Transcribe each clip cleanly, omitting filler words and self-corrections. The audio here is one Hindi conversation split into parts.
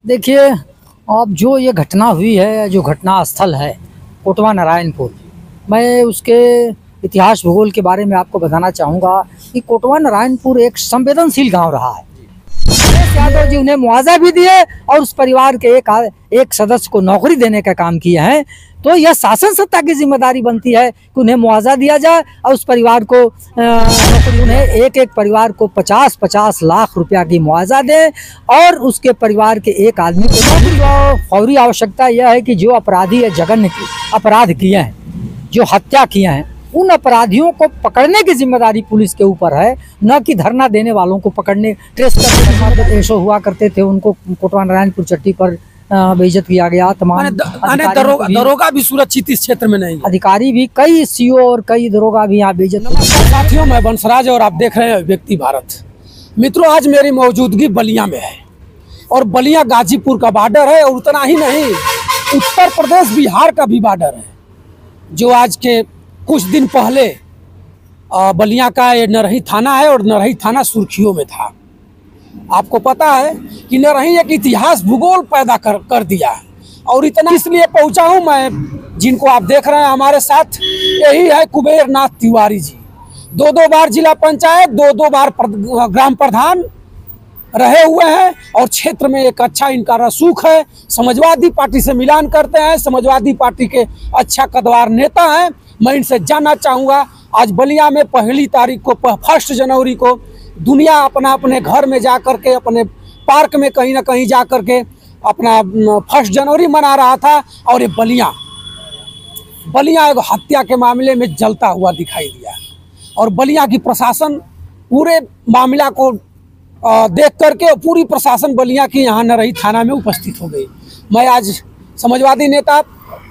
देखिए, अब जो ये घटना हुई है, जो घटना स्थल है कोटवा नारायणपुर, मैं उसके इतिहास भूगोल के बारे में आपको बताना चाहूँगा कि कोटवा नारायणपुर एक संवेदनशील गांव रहा है। अखिलेश यादव जी उन्हें मुआवजा भी दिए और उस परिवार के एक सदस्य को नौकरी देने का काम किए हैं। तो यह शासन सत्ता की जिम्मेदारी बनती है कि उन्हें मुआवजा दिया जाए और उस परिवार को उन्हें एक परिवार को 50-50 लाख रुपया की मुआवजा दें और उसके परिवार के एक आदमी को नौकरी। फौरी आवश्यकता यह है कि जो अपराधी जघन्य अपराध किए हैं, जो हत्या किए हैं, उन अपराधियों को पकड़ने की जिम्मेदारी पुलिस के ऊपर है, न कि धरना देने वालों को पकड़ने ट्रेस करने। ऐशो हुआ करते थे, उनको कोटवा नारायणपुर चट्टी पर बेइज्जत किया गया। तमाम दरोगा भी सुरक्षित इस क्षेत्र में नहीं, अधिकारी भी, कई सीओ और कई दरोगा भी यहाँ बेइज्जत। साथियों, मैं बंसराज और आप देख रहे हैं व्यक्ति भारत। मित्रों, आज मेरी मौजूदगी बलिया में है और बलिया गाजीपुर का बॉर्डर है और उतना ही नहीं, उत्तर प्रदेश बिहार का भी बॉर्डर है। जो आज के कुछ दिन पहले बलिया का ये नरही थाना है और नरही थाना सुर्खियों में था। आपको पता है कि नरही एक इतिहास भूगोल पैदा कर दिया है और इतना इसलिए पहुंचा हूं मैं, जिनको आप देख रहे हैं हमारे साथ, यही है कुबेर नाथ तिवारी जी। दो बार जिला पंचायत, दो बार ग्राम प्रधान रहे हुए हैं और क्षेत्र में एक अच्छा इनका रसूख है। समाजवादी पार्टी से मिलान करते हैं, समाजवादी पार्टी के अच्छा कदवार नेता हैं। मैं इनसे जानना चाहूँगा, आज बलिया में 1 तारीख को 1 जनवरी को दुनिया अपने घर में जा कर के, अपने पार्क में कहीं ना कहीं जा कर के अपना 1 जनवरी मना रहा था और ये बलिया एक हत्या के मामले में जलता हुआ दिखाई दिया और बलिया की प्रशासन पूरे मामला को देख करके पूरी प्रशासन बलिया की यहाँ नरही थाना में उपस्थित हो गई। मैं आज समाजवादी नेता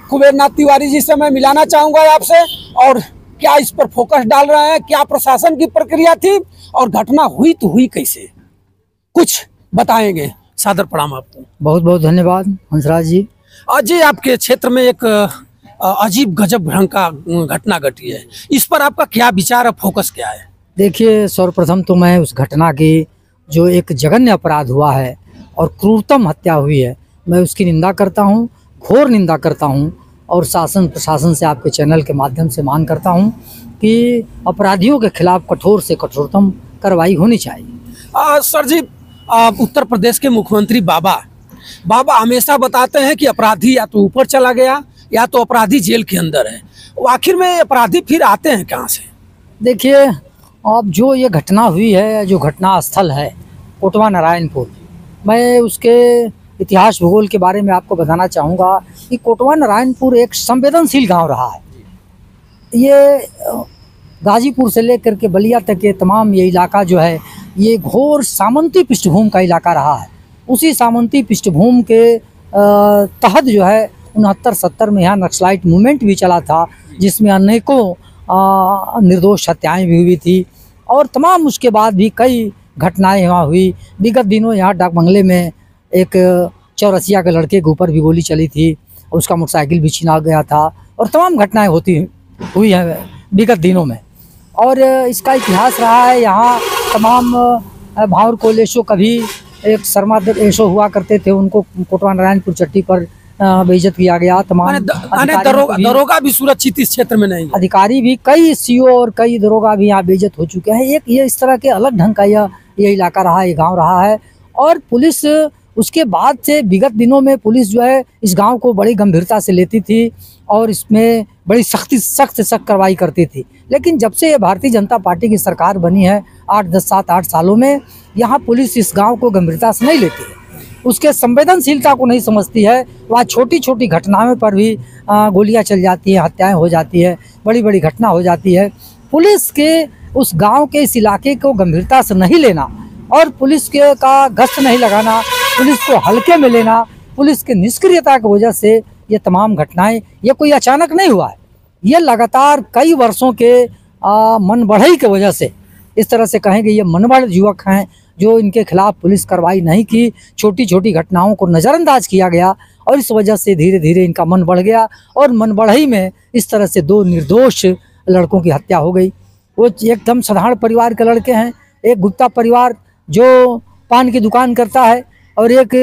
कुबेर नाथ तिवारी जी से मैं मिलाना चाहूँगा आपसे, और क्या इस पर फोकस डाल रहे हैं, क्या प्रशासन की प्रक्रिया थी और घटना हुई तो हुई कैसे, कुछ बताएंगे। सादर प्रणाम आपको। बहुत बहुत धन्यवाद हंसराज जी। आज आपके क्षेत्र में एक अजीब गजब ढंग का घटना घटी है, इस पर आपका क्या विचार है, फोकस क्या है? देखिए, सर्वप्रथम तो मैं उस घटना की, जो एक जघन्य अपराध हुआ है और क्रूरतम हत्या हुई है, मैं उसकी निंदा करता हूँ, घोर निंदा करता हूँ और शासन प्रशासन से आपके चैनल के माध्यम से मांग करता हूँ कि अपराधियों के खिलाफ कठोर से कठोरतम कार्रवाई होनी चाहिए। सर जी, उत्तर प्रदेश के मुख्यमंत्री बाबा हमेशा बताते हैं कि अपराधी या तो ऊपर चला गया या तो अपराधी जेल के अंदर है। आखिर में अपराधी फिर आते हैं कहाँ से? देखिए, अब जो ये घटना हुई है, जो घटना स्थल है कोटवा नारायणपुर, मैं उसके इतिहास भूगोल के बारे में आपको बताना चाहूँगा कि कोटवा नारायणपुर एक संवेदनशील गांव रहा है। ये गाजीपुर से लेकर के बलिया तक के तमाम ये इलाका जो है, ये घोर सामंती पृष्ठभूमि का इलाका रहा है। उसी सामंती पृष्ठभूमि के तहत जो है 69-70 में यहाँ नक्सलाइट मूवमेंट भी चला था, जिसमें अनेकों निर्दोष हत्याएँ भी हुई थी और तमाम उसके बाद भी कई घटनाएं यहाँ हुई। विगत दिनों यहाँ डाक बंगले में एक चौरसिया के लड़के के ऊपर भी गोली चली थी, उसका मोटरसाइकिल भी छीना गया था और तमाम घटनाएं हुई हैं विगत दिनों में। और इसका इतिहास रहा है, यहाँ तमाम भावर कोलेशो कभी एक शर्मा ऐशो हुआ करते थे, उनको कोटवा नारायणपुर चट्टी पर बेइज्जत किया गया। तमाम दरोगा भी सुरक्षित इस क्षेत्र में नहीं, अधिकारी भी, कई सीओ और कई दरोगा भी यहाँ बेइज्जत हो चुके हैं। एक ये इस तरह के अलग ढंग का ये इलाका रहा, ये गांव रहा है। और पुलिस उसके बाद से विगत दिनों में पुलिस जो है इस गांव को बड़ी गंभीरता से लेती थी और इसमें बड़ी सख्त कार्रवाई करती थी। लेकिन जब से ये भारतीय जनता पार्टी की सरकार बनी है 8 सालों में, यहाँ पुलिस इस गांव को गंभीरता से नहीं लेती है, उसके संवेदनशीलता को नहीं समझती है। वहाँ छोटी छोटी घटनाओं पर भी गोलियां चल जाती हैं, हत्याएं हो जाती है, बड़ी बड़ी घटना हो जाती है। पुलिस के उस गांव के इस इलाके को गंभीरता से नहीं लेना और पुलिस के का गश्त नहीं लगाना, पुलिस को हल्के में लेना, पुलिस के निष्क्रियता की वजह से ये तमाम घटनाएं, ये कोई अचानक नहीं हुआ है, ये लगातार कई वर्षों के मन बढ़ई की वजह से, इस तरह से कहेंगे ये मनबढ़ युवक हैं जो इनके खिलाफ पुलिस कार्रवाई नहीं की, छोटी छोटी घटनाओं को नज़रअंदाज किया गया और इस वजह से धीरे धीरे इनका मन बढ़ गया और मन बढ़ई में इस तरह से 2 निर्दोष लड़कों की हत्या हो गई। वो एकदम साधारण परिवार के लड़के हैं, एक गुप्ता परिवार जो पान की दुकान करता है और एक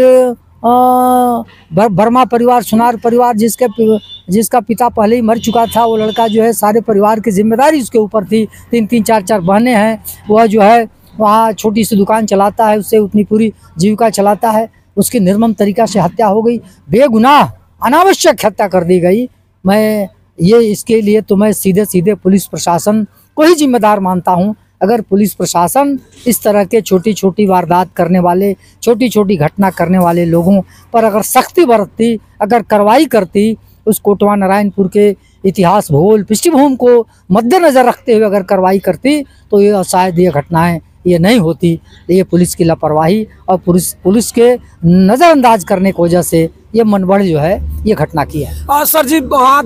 वर्मा परिवार, सुनार परिवार, जिसका पिता पहले ही मर चुका था, वो लड़का जो है सारे परिवार की जिम्मेदारी उसके ऊपर थी। 3-3, 4-4 बहनें हैं, वह जो है वहाँ छोटी सी दुकान चलाता है, उससे अपनी पूरी जीविका चलाता है। उसकी निर्मम तरीक़ा से हत्या हो गई, बेगुनाह अनावश्यक हत्या कर दी गई। मैं इसके लिए तो मैं सीधे सीधे पुलिस प्रशासन को ही जिम्मेदार मानता हूँ। अगर पुलिस प्रशासन इस तरह के छोटी छोटी वारदात करने वाले, छोटी छोटी घटना करने वाले लोगों पर अगर सख्ती बरतती, अगर कार्रवाई करती, उस कोटवा नारायणपुर के इतिहास, भूगोल, पृष्ठभूमि को मद्देनज़र रखते हुए अगर कार्रवाई करती, तो ये शायद ये घटनाएं ये नहीं होती। ये पुलिस की लापरवाही और पुलिस के नज़रअंदाज करने की वजह से ये मनबढ़ जो है ये घटना की है। सर जी, वहाँ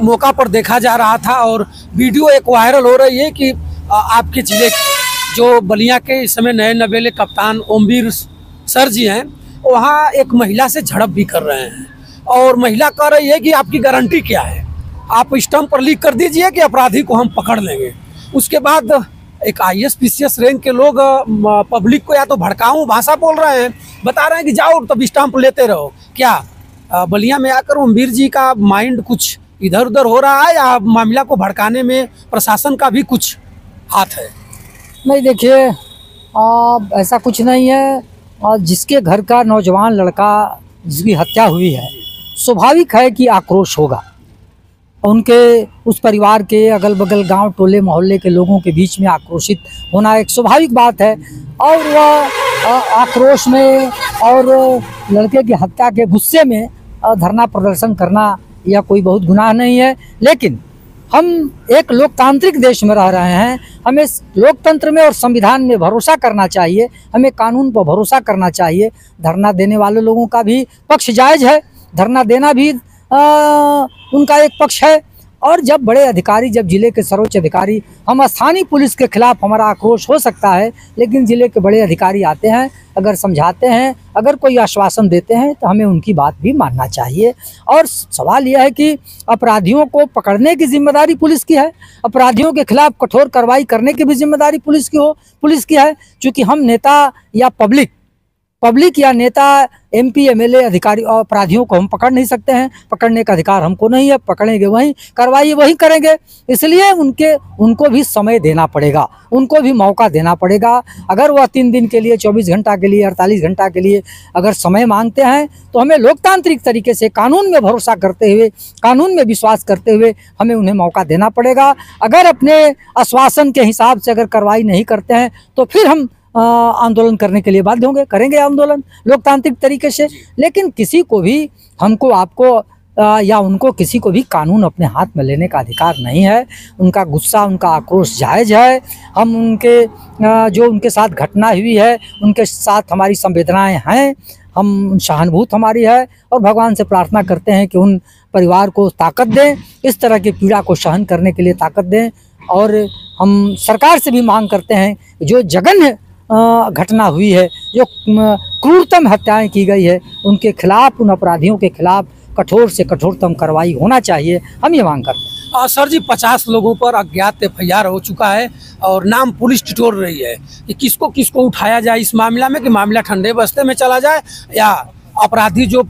मौका पर देखा जा रहा था और वीडियो एक वायरल हो रही है कि आपके जिले जो बलिया के इस समय नए नवेले कप्तान ओमवीर सर जी हैं, वहाँ एक महिला से झड़प भी कर रहे हैं और महिला कह रही है कि आपकी गारंटी क्या है, आप स्टंप पर लिख कर दीजिए कि अपराधी को हम पकड़ लेंगे। उसके बाद एक IAS PCS रैंक के लोग पब्लिक को या तो भड़काऊ भाषा बोल रहे हैं, बता रहे हैं कि जाओ तब स्टाम्प लेते रहो। क्या बलिया में आकर ओमवीर जी का माइंड कुछ इधर उधर हो रहा है या मामला को भड़काने में प्रशासन का भी कुछ हाथ है? नहीं, देखिए, ऐसा कुछ नहीं है। जिसके घर का नौजवान लड़का जिसकी हत्या हुई है, स्वाभाविक है कि आक्रोश होगा। उनके उस परिवार के अगल बगल गांव, टोले, मोहल्ले के लोगों के बीच में आक्रोशित होना एक स्वाभाविक बात है। और वह आक्रोश में और लड़के की हत्या के गुस्से में धरना प्रदर्शन करना यह कोई बहुत गुनाह नहीं है। लेकिन हम एक लोकतांत्रिक देश में रह रहे हैं, हमें लोकतंत्र में और संविधान में भरोसा करना चाहिए, हमें कानून पर भरोसा करना चाहिए। धरना देने वाले लोगों का भी पक्ष जायज़ है, धरना देना भी उनका एक पक्ष है। और जब बड़े अधिकारी, जब जिले के सर्वोच्च अधिकारी, हम स्थानीय पुलिस के खिलाफ हमारा आक्रोश हो सकता है, लेकिन जिले के बड़े अधिकारी आते हैं, अगर समझाते हैं, अगर कोई आश्वासन देते हैं, तो हमें उनकी बात भी मानना चाहिए। और सवाल यह है कि अपराधियों को पकड़ने की जिम्मेदारी पुलिस की है, अपराधियों के खिलाफ कठोर कार्रवाई करने की भी जिम्मेदारी पुलिस की है। चूँकि हम नेता या पब्लिक या नेता, MP, MLA, अधिकारी और अपराधियों को हम पकड़ नहीं सकते हैं, पकड़ने का अधिकार हमको नहीं है। पकड़ेंगे वहीं, कार्रवाई वहीं करेंगे। इसलिए उनको भी समय देना पड़ेगा, उनको भी मौका देना पड़ेगा। अगर वह 3 दिन के लिए, 24 घंटा के लिए, 48 घंटा के लिए अगर समय मांगते हैं, तो हमें लोकतांत्रिक तरीके से कानून में भरोसा करते हुए, कानून में विश्वास करते हुए हमें उन्हें मौका देना पड़ेगा। अगर अपने आश्वासन के हिसाब से अगर कार्रवाई नहीं करते हैं, तो फिर हम आंदोलन करने के लिए बाध्य होंगे, करेंगे आंदोलन लोकतांत्रिक तरीके से। लेकिन किसी को भी, हमको, आपको या उनको, किसी को भी कानून अपने हाथ में लेने का अधिकार नहीं है। उनका गुस्सा, उनका आक्रोश जायज़ है। हम जो उनके साथ घटना हुई है, उनके साथ हमारी संवेदनाएं हैं, हम सहानुभूत हमारी है और भगवान से प्रार्थना करते हैं कि उन परिवार को ताकत दें, इस तरह की पीड़ा को सहन करने के लिए ताकत दें। और हम सरकार से भी मांग करते हैं, जो जघन्य घटना हुई है, जो क्रूरतम हत्याएं की गई है, उनके खिलाफ, उन अपराधियों के खिलाफ कठोर से कठोरतम कार्रवाई होना चाहिए, हम ये मांग करते हैं। सर जी, 50 लोगों पर अज्ञात FIR हो चुका है और नाम पुलिस टिटोर रही है कि किसको किसको उठाया जाए इस मामला में, कि मामला ठंडे बस्ते में चला जाए या अपराधी जो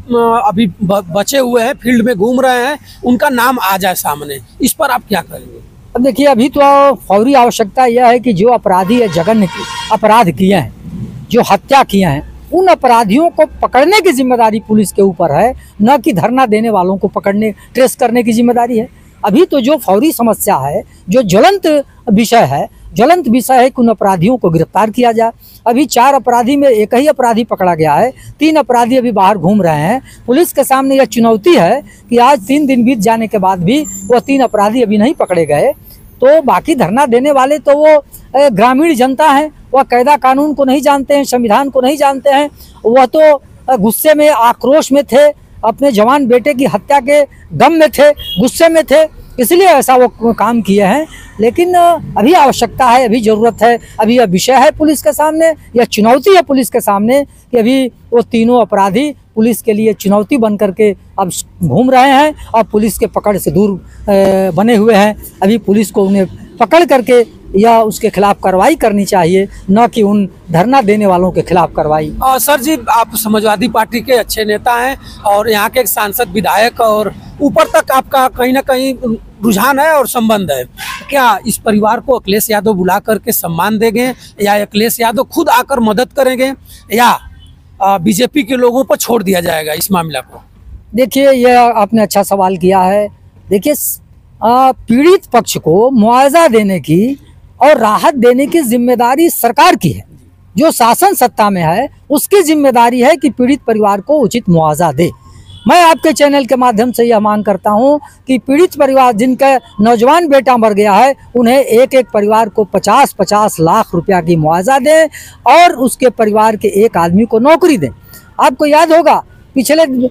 अभी बचे हुए हैं, फील्ड में घूम रहे हैं, उनका नाम आ जाए सामने। इस पर आप क्या करेंगे? अब देखिए, अभी तो फौरी आवश्यकता यह है कि जो अपराधी या जघन्य अपराध किए हैं, जो हत्या किए हैं, उन अपराधियों को पकड़ने की जिम्मेदारी पुलिस के ऊपर है, न कि धरना देने वालों को पकड़ने, ट्रेस करने की जिम्मेदारी है। अभी तो जो फौरी समस्या है, जो ज्वलंत विषय है कि उन अपराधियों को गिरफ्तार किया जाए। अभी 4 अपराधी में एक ही अपराधी पकड़ा गया है, 3 अपराधी अभी बाहर घूम रहे हैं। पुलिस के सामने यह चुनौती है कि आज 3 दिन बीत जाने के बाद भी वह 3 अपराधी अभी नहीं पकड़े गए। तो बाकी धरना देने वाले तो वो ग्रामीण जनता है, वह कायदा कानून को नहीं जानते हैं, संविधान को नहीं जानते हैं। वह तो गुस्से में, आक्रोश में थे, अपने जवान बेटे की हत्या के गम में थे, गुस्से में थे, इसलिए ऐसा वो काम किए हैं। लेकिन अभी आवश्यकता है, अभी ज़रूरत है, अभी यह विषय है पुलिस के सामने, यह चुनौती है पुलिस के सामने कि अभी वो तीनों अपराधी पुलिस के लिए चुनौती बन करके अब घूम रहे हैं और पुलिस के पकड़ से दूर बने हुए हैं। अभी पुलिस को उन्हें पकड़ करके या उसके खिलाफ कार्रवाई करनी चाहिए, न कि उन धरना देने वालों के खिलाफ कार्रवाई। सर जी, आप समाजवादी पार्टी के अच्छे नेता हैं और यहाँ के एक सांसद, विधायक और ऊपर तक आपका कहीं ना कहीं रुझान है और संबंध है। क्या इस परिवार को अखिलेश यादव बुला करके सम्मान देंगे या अखिलेश यादव खुद आकर मदद करेंगे या बीजेपी के लोगों पर छोड़ दिया जाएगा इस मामला को? देखिए, यह आपने अच्छा सवाल किया है। देखिए, पीड़ित पक्ष को मुआवजा देने की और राहत देने की जिम्मेदारी सरकार की है। जो शासन सत्ता में है उसकी जिम्मेदारी है कि पीड़ित परिवार को उचित मुआवजा दे। मैं आपके चैनल के माध्यम से यह मांग करता हूं कि पीड़ित परिवार जिनका नौजवान बेटा मर गया है, उन्हें एक एक परिवार को 50-50 लाख रुपया की मुआवजा दें और उसके परिवार के एक आदमी को नौकरी दें। आपको याद होगा, पिछले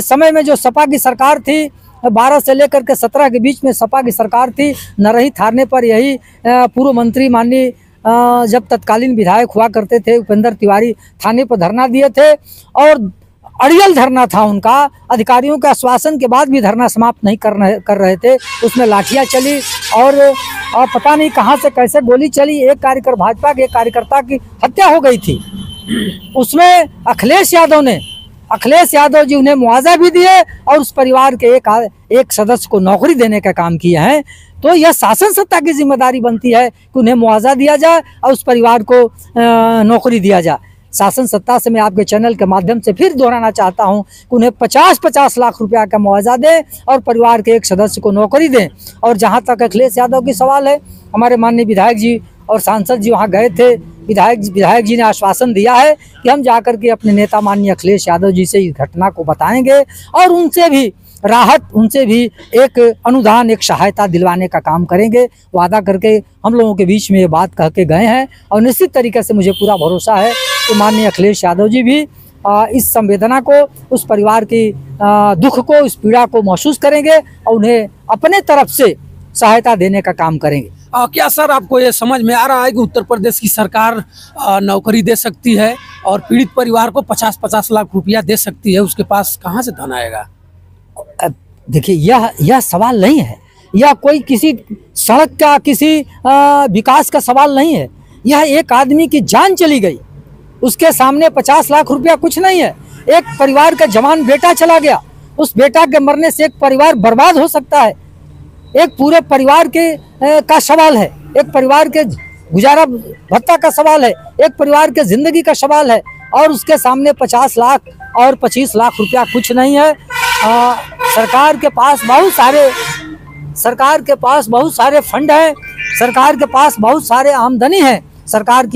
समय में जो सपा की सरकार थी, 12 से लेकर के 17 के बीच में सपा की सरकार थी, नरही थाने पर यही पूर्व मंत्री माननीय जब तत्कालीन विधायक हुआ करते थे उपेंद्र तिवारी थाने पर धरना दिए थे और अड़ियल धरना था उनका। अधिकारियों के आश्वासन के बाद भी धरना समाप्त नहीं कर रहे थे। उसमें लाठियां चली और पता नहीं कहां से कैसे गोली चली। एक कार्यकर्ता, भाजपा के एक कार्यकर्ता की हत्या हो गई थी। उसमें अखिलेश यादव जी उन्हें मुआवजा भी दिए और उस परिवार के एक सदस्य को नौकरी देने का काम किए हैं। तो यह शासन सत्ता की जिम्मेदारी बनती है कि उन्हें मुआवजा दिया जाए और उस परिवार को नौकरी दिया जाए। शासन सत्ता से मैं आपके चैनल के माध्यम से फिर दोहराना चाहता हूं कि उन्हें 50-50 लाख रुपया का मुआवजा दें और परिवार के एक सदस्य को नौकरी दें। और जहां तक अखिलेश यादव की सवाल है, हमारे माननीय विधायक जी और सांसद जी वहां गए थे। विधायक जी ने आश्वासन दिया है कि हम जाकर के अपने नेता माननीय अखिलेश यादव जी से इस घटना को बताएंगे और उनसे भी राहत, उनसे भी एक अनुदान, एक सहायता दिलवाने का काम करेंगे। वादा करके हम लोगों के बीच में ये बात कह के गए हैं और निश्चित तरीके से मुझे पूरा भरोसा है कि माननीय अखिलेश यादव जी भी इस संवेदना को, उस परिवार की दुख को, इस पीड़ा को महसूस करेंगे और उन्हें अपने तरफ से सहायता देने का काम करेंगे। क्या सर, आपको ये समझ में आ रहा है कि उत्तर प्रदेश की सरकार नौकरी दे सकती है और पीड़ित परिवार को 50-50 लाख रुपया दे सकती है? उसके पास कहाँ से धन आएगा? देखिए, यह सवाल नहीं है, यह कोई किसी सड़क का, किसी विकास का सवाल नहीं है। यह एक आदमी की जान चली गई, उसके सामने 50 लाख रुपया कुछ नहीं है। एक परिवार का जवान बेटा चला गया, उस बेटा के मरने से एक परिवार बर्बाद हो सकता है। एक पूरे परिवार के का सवाल है, एक परिवार के गुजारा भत्ता का सवाल है, एक परिवार के जिंदगी का सवाल है और उसके सामने 50 लाख और 25 लाख रुपया कुछ नहीं है। सरकार के पास बहुत सारे फंड हैं, सरकार के पास बहुत सारे आमदनी है। सरकार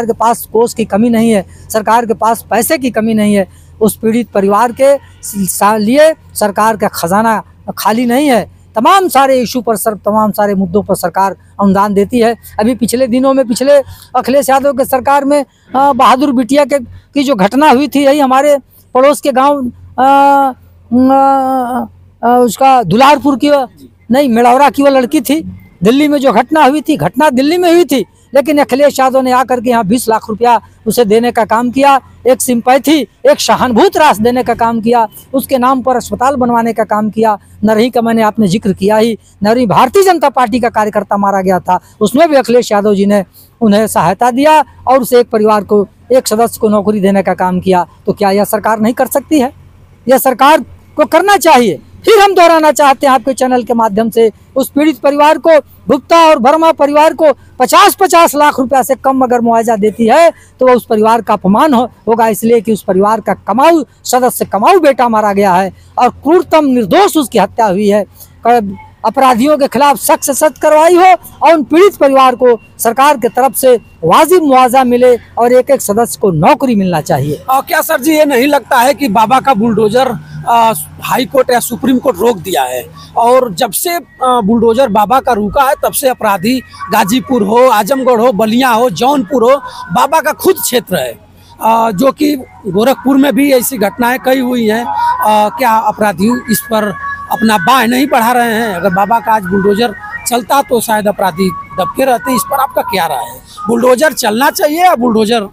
के पास कोष की कमी नहीं है, सरकार के पास पैसे की कमी नहीं है। उस पीड़ित परिवार के लिए सरकार का खजाना खाली नहीं है। तमाम सारे इशू पर तमाम सारे मुद्दों पर सरकार अनुदान देती है। अभी पिछले अखिलेश यादव के सरकार में बहादुर बिटिया की जो घटना हुई थी, यही हमारे पड़ोस के गांव उसका दुलारपुर की नहीं, मेड़ौरा की वो लड़की थी। दिल्ली में जो घटना हुई थी, घटना दिल्ली में हुई थी, लेकिन अखिलेश यादव ने आकर के यहाँ 20 लाख रुपया उसे देने का काम किया। एक सिंपैथी, एक सहानुभूत राशि देने का काम किया, उसके नाम पर अस्पताल बनवाने का काम किया। नरही का मैंने आपने जिक्र किया ही, नरही भारतीय जनता पार्टी का कार्यकर्ता मारा गया था, उसमें भी अखिलेश यादव जी ने उन्हें सहायता दिया और उसे एक परिवार को, एक सदस्य को नौकरी देने का काम किया। तो क्या यह सरकार नहीं कर सकती है? यह सरकार को करना चाहिए। फिर हम दोहराना चाहते हैं आपके चैनल के माध्यम से, उस पीड़ित परिवार को, गुप्ता और वर्मा परिवार को 50-50 लाख रुपया से कम अगर मुआवजा देती है तो वह उस परिवार का अपमान होगा, इसलिए कि उस परिवार का कमाऊ बेटा मारा गया है और क्रूरतम निर्दोष उसकी हत्या हुई है। अपराधियों के खिलाफ सख्त से सख्त कार्रवाई हो और उन पीड़ित परिवार को सरकार की तरफ से वाजिब मुआवजा मिले और एक एक सदस्य को नौकरी मिलना चाहिए। क्या सर जी, ये नहीं लगता है कि बाबा का बुलडोजर हाई कोर्ट या सुप्रीम कोर्ट रोक दिया है और जब से बुलडोजर बाबा का रुका है तब से अपराधी गाजीपुर हो, आजमगढ़ हो, बलिया हो, जौनपुर हो, बाबा का खुद क्षेत्र है, जो कि गोरखपुर में भी ऐसी घटनाएं कई हुई हैं। क्या अपराधी इस पर अपना बाह नहीं बढ़ा रहे हैं? अगर बाबा का आज बुलडोजर चलता तो शायद अपराधी दबके रहते। इस पर आपका क्या राय है? बुलडोजर चलना चाहिए या बुलडोजर?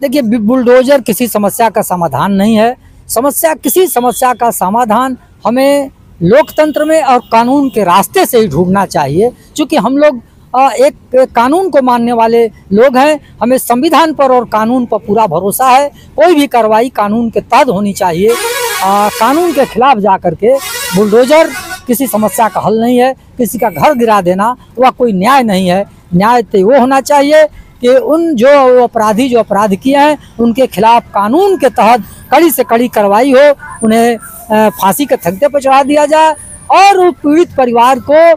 देखिए, बुलडोजर किसी समस्या का समाधान नहीं है। किसी समस्या का समाधान हमें लोकतंत्र में और कानून के रास्ते से ही ढूंढना चाहिए, क्योंकि हम लोग एक कानून को मानने वाले लोग हैं। हमें संविधान पर और कानून पर पूरा भरोसा है। कोई भी कार्रवाई कानून के तहत होनी चाहिए। कानून के खिलाफ जा करके बुलडोजर किसी समस्या का हल नहीं है। किसी का घर गिरा देना वह कोई न्याय नहीं है। न्याय तो वो होना चाहिए कि उन जो अपराधी जो अपराध किए हैं उनके खिलाफ कानून के तहत कड़ी से कड़ी कार्रवाई हो, उन्हें फांसी के तख्ते पर चढ़ा दिया जाए और पीड़ित परिवार को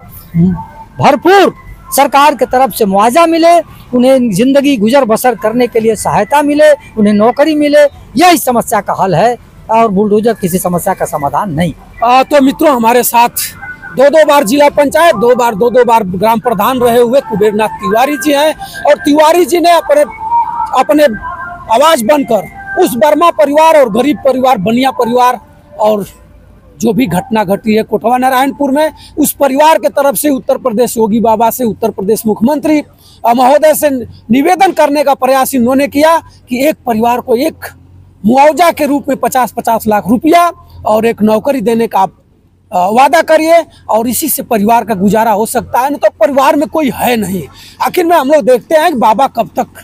भरपूर सरकार की तरफ से मुआवजा मिले, उन्हें जिंदगी गुजर बसर करने के लिए सहायता मिले, उन्हें नौकरी मिले। यही समस्या का हल है और बुलडोजर किसी समस्या का समाधान नहीं। तो मित्रों, हमारे साथ दो बार जिला पंचायत, दो बार ग्राम प्रधान रहे हुए कुबेरनाथ तिवारी जी हैं और तिवारी जी ने अपने आवाज बनकर उस वर्मा परिवार और गरीब परिवार, बनिया परिवार और जो भी घटना घटी है कोटवा नारायणपुर में, उस परिवार के तरफ से उत्तर प्रदेश योगी बाबा से, उत्तर प्रदेश मुख्यमंत्री महोदय से निवेदन करने का प्रयास इन्होंने किया कि एक परिवार को एक मुआवजा के रूप में 50-50 लाख रुपया और एक नौकरी देने का वादा करिए और इसी से परिवार का गुजारा हो सकता है। नहीं तो परिवार में कोई है नहीं। आखिर में हम लोग देखते हैं कि बाबा कब तक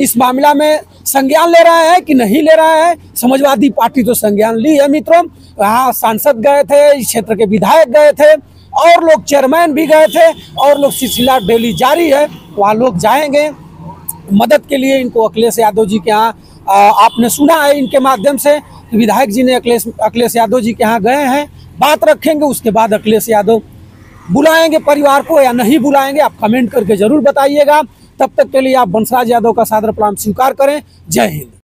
इस मामला में संज्ञान ले रहे हैं कि नहीं ले रहे हैं। समाजवादी पार्टी तो संज्ञान ली है मित्रों। वहाँ सांसद गए थे, इस क्षेत्र के विधायक गए थे और लोग चेयरमैन भी गए थे और लोग सिलसिला डेली जारी है। वहाँ लोग जाएंगे मदद के लिए। इनको अखिलेश यादव जी के यहाँ आपने सुना है इनके माध्यम से विधायक जी ने अखिलेश यादव जी के यहाँ गए हैं, बात रखेंगे। उसके बाद अखिलेश यादव बुलाएंगे परिवार को या नहीं बुलाएंगे, आप कमेंट करके जरूर बताइएगा। तब तक के लिए आप बंसराज यादव का सादर प्रणाम स्वीकार करें। जय हिंद।